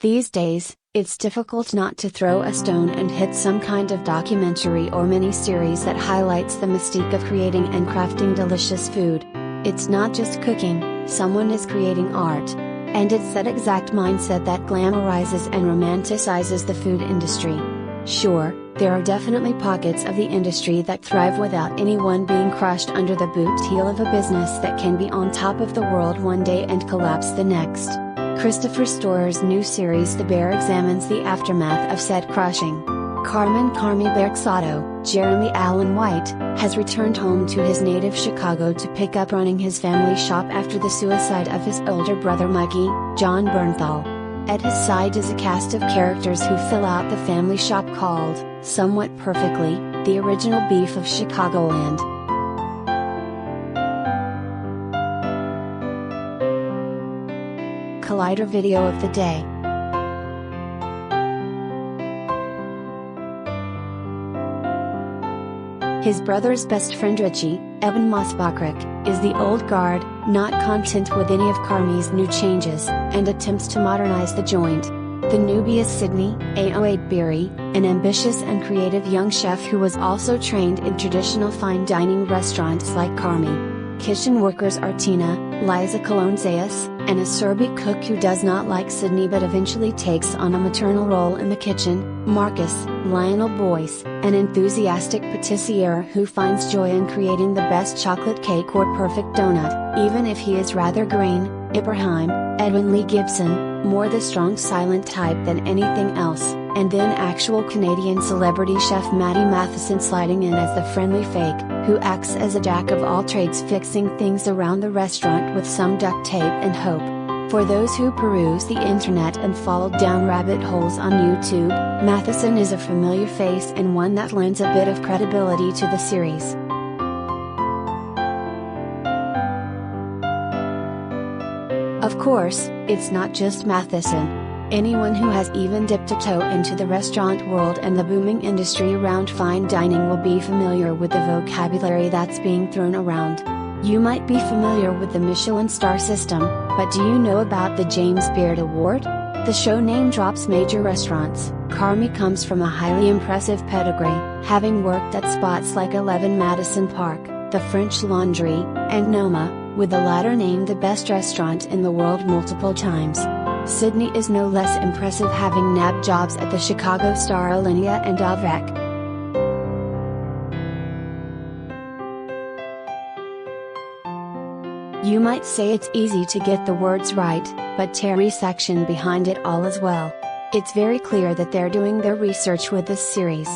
These days, it's difficult not to throw a stone and hit some kind of documentary or mini-series that highlights the mystique of creating and crafting delicious food. It's not just cooking, someone is creating art. And it's that exact mindset that glamorizes and romanticizes the food industry. Sure, there are definitely pockets of the industry that thrive without anyone being crushed under the boot heel of a business that can be on top of the world one day and collapse the next. Christopher Stoer's new series The Bear examines the aftermath of said crushing. Carmine Berxotto, Jeremy Allen White, has returned home to his native Chicago to pick up running his family shop after the suicide of his older brother Mikey, John Bernthal. At his side is a cast of characters who fill out the family shop called, somewhat perfectly, the original beef of Chicagoland. Collider video of the day. His brother's best friend Richie, Evan Mosbachrick, is the old guard, not content with any of Carmi's new changes, and attempts to modernize the joint. The newbie is Sydney, A08 Beery, an ambitious and creative young chef who was also trained in traditional fine dining restaurants like Carmi. Kitchen workers are Tina, Liza Colon-Zayas, and a Serbian cook who does not like Sydney but eventually takes on a maternal role in the kitchen, Marcus, Lionel Boyce, an enthusiastic patissier who finds joy in creating the best chocolate cake or perfect donut, even if he is rather green, Ibrahim, Edwin Lee Gibson, more the strong silent type than anything else, and then actual Canadian celebrity chef Matty Matheson sliding in as the friendly fake, who acts as a jack of all trades fixing things around the restaurant with some duct tape and hope. For those who peruse the internet and fall down rabbit holes on YouTube, Matheson is a familiar face and one that lends a bit of credibility to the series. Of course, it's not just Matheson. Anyone who has even dipped a toe into the restaurant world and the booming industry around fine dining will be familiar with the vocabulary that's being thrown around. You might be familiar with the Michelin star system, but do you know about the James Beard Award? The show name drops major restaurants. Carmi comes from a highly impressive pedigree, having worked at spots like 11 Madison Park, the French Laundry, and Noma, with the latter named the best restaurant in the world multiple times. Sydney is no less impressive, having nabbed jobs at the Chicago Star Alinea and Avec. You might say it's easy to get the words right, but Terry's action behind it all as well. It's very clear that they're doing their research with this series.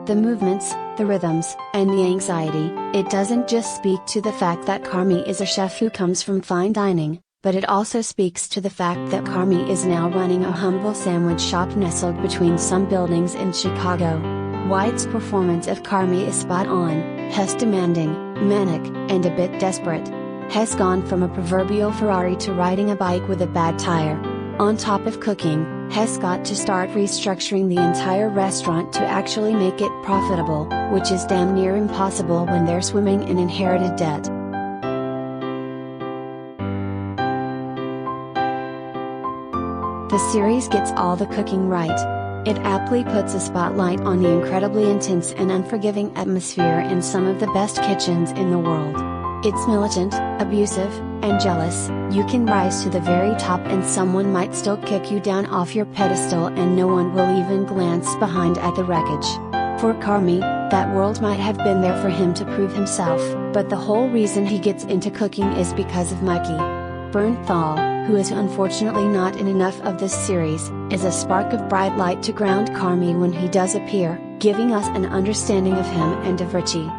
The movements, the rhythms, and the anxiety. It doesn't just speak to the fact that Carmi is a chef who comes from fine dining, but it also speaks to the fact that Carmi is now running a humble sandwich shop nestled between some buildings in Chicago. White's performance of Carmi is spot on, Hess demanding, manic, and a bit desperate. Hess gone from a proverbial Ferrari to riding a bike with a bad tire. On top of cooking, Hess got to start restructuring the entire restaurant to actually make it profitable, which is damn near impossible when they're swimming in inherited debt. The series gets all the cooking right. It aptly puts a spotlight on the incredibly intense and unforgiving atmosphere in some of the best kitchens in the world. It's militant, abusive, and jealous. You can rise to the very top and someone might still kick you down off your pedestal and no one will even glance behind at the wreckage. For Carmi, that world might have been there for him to prove himself, but the whole reason he gets into cooking is because of Mikey. Bernthal, who is unfortunately not in enough of this series, is a spark of bright light to ground Carmi when he does appear, giving us an understanding of him and of Richie.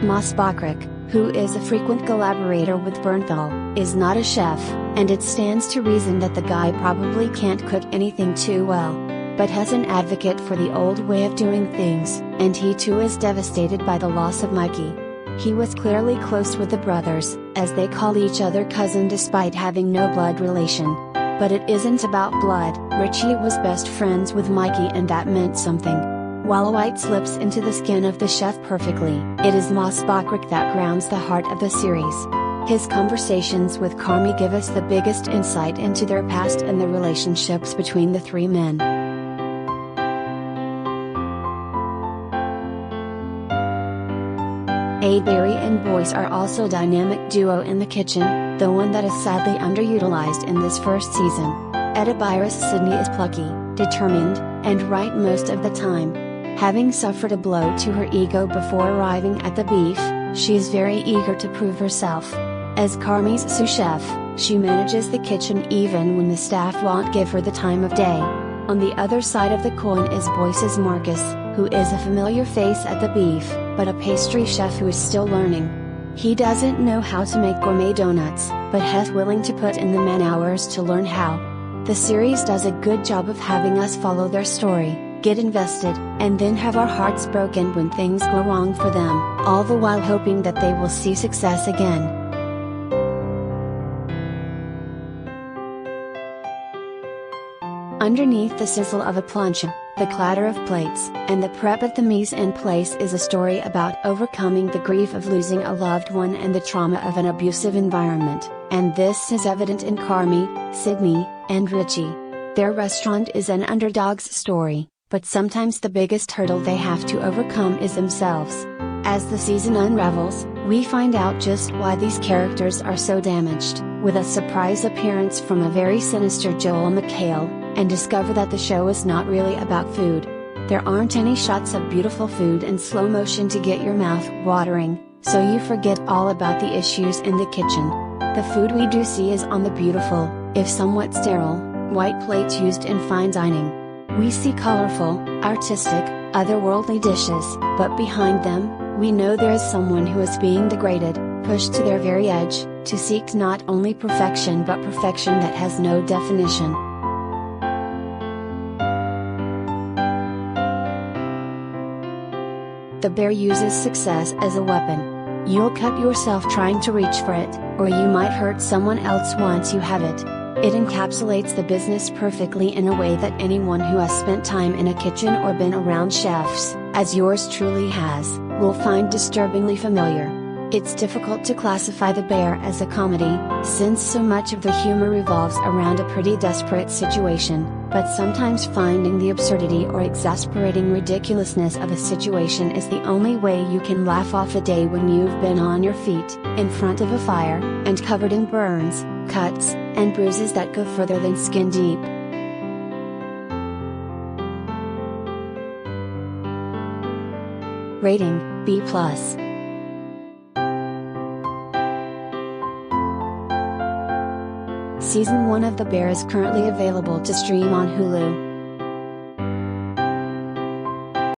Mosbachrick, who is a frequent collaborator with Bernthal, is not a chef, and it stands to reason that the guy probably can't cook anything too well. But as an advocate for the old way of doing things, and he too is devastated by the loss of Mikey. He was clearly close with the brothers, as they call each other cousin despite having no blood relation. But it isn't about blood. Richie was best friends with Mikey and that meant something. While White slips into the skin of the chef perfectly, it is Mosbachrick that grounds the heart of the series. His conversations with Carmi give us the biggest insight into their past and the relationships between the three men. Barry and Boyce are also a dynamic duo in the kitchen, the one that is sadly underutilized in this first season. Edibira's Sydney is plucky, determined, and right most of the time. Having suffered a blow to her ego before arriving at the beef, she is very eager to prove herself. As Carmi's sous chef, she manages the kitchen even when the staff won't give her the time of day. On the other side of the coin is Boyce's Marcus, who is a familiar face at the beef, but a pastry chef who is still learning. He doesn't know how to make gourmet donuts, but is willing to put in the man-hours to learn how. The series does a good job of having us follow their story, get invested, and then have our hearts broken when things go wrong for them, all the while hoping that they will see success again. Underneath the sizzle of a plancha, the clatter of plates, and the prep at the mise en place is a story about overcoming the grief of losing a loved one and the trauma of an abusive environment, and this is evident in Carmi, Sydney, and Richie. Their restaurant is an underdog's story, but sometimes the biggest hurdle they have to overcome is themselves. As the season unravels, we find out just why these characters are so damaged, with a surprise appearance from a very sinister Joel McHale, and discover that the show is not really about food. There aren't any shots of beautiful food in slow motion to get your mouth watering, so you forget all about the issues in the kitchen. The food we do see is on the beautiful, if somewhat sterile, white plates used in fine dining. We see colorful, artistic, otherworldly dishes, but behind them, we know there is someone who is being degraded, pushed to their very edge, to seek not only perfection but perfection that has no definition. The bear uses success as a weapon. You'll cut yourself trying to reach for it, or you might hurt someone else once you have it. It encapsulates the business perfectly in a way that anyone who has spent time in a kitchen or been around chefs, as yours truly has, will find disturbingly familiar. It's difficult to classify The Bear as a comedy, since so much of the humor revolves around a pretty desperate situation, but sometimes finding the absurdity or exasperating ridiculousness of a situation is the only way you can laugh off a day when you've been on your feet, in front of a fire, and covered in burns, cuts, and bruises that go further than skin deep. Rating, B+. Season 1 of The Bear is currently available to stream on Hulu.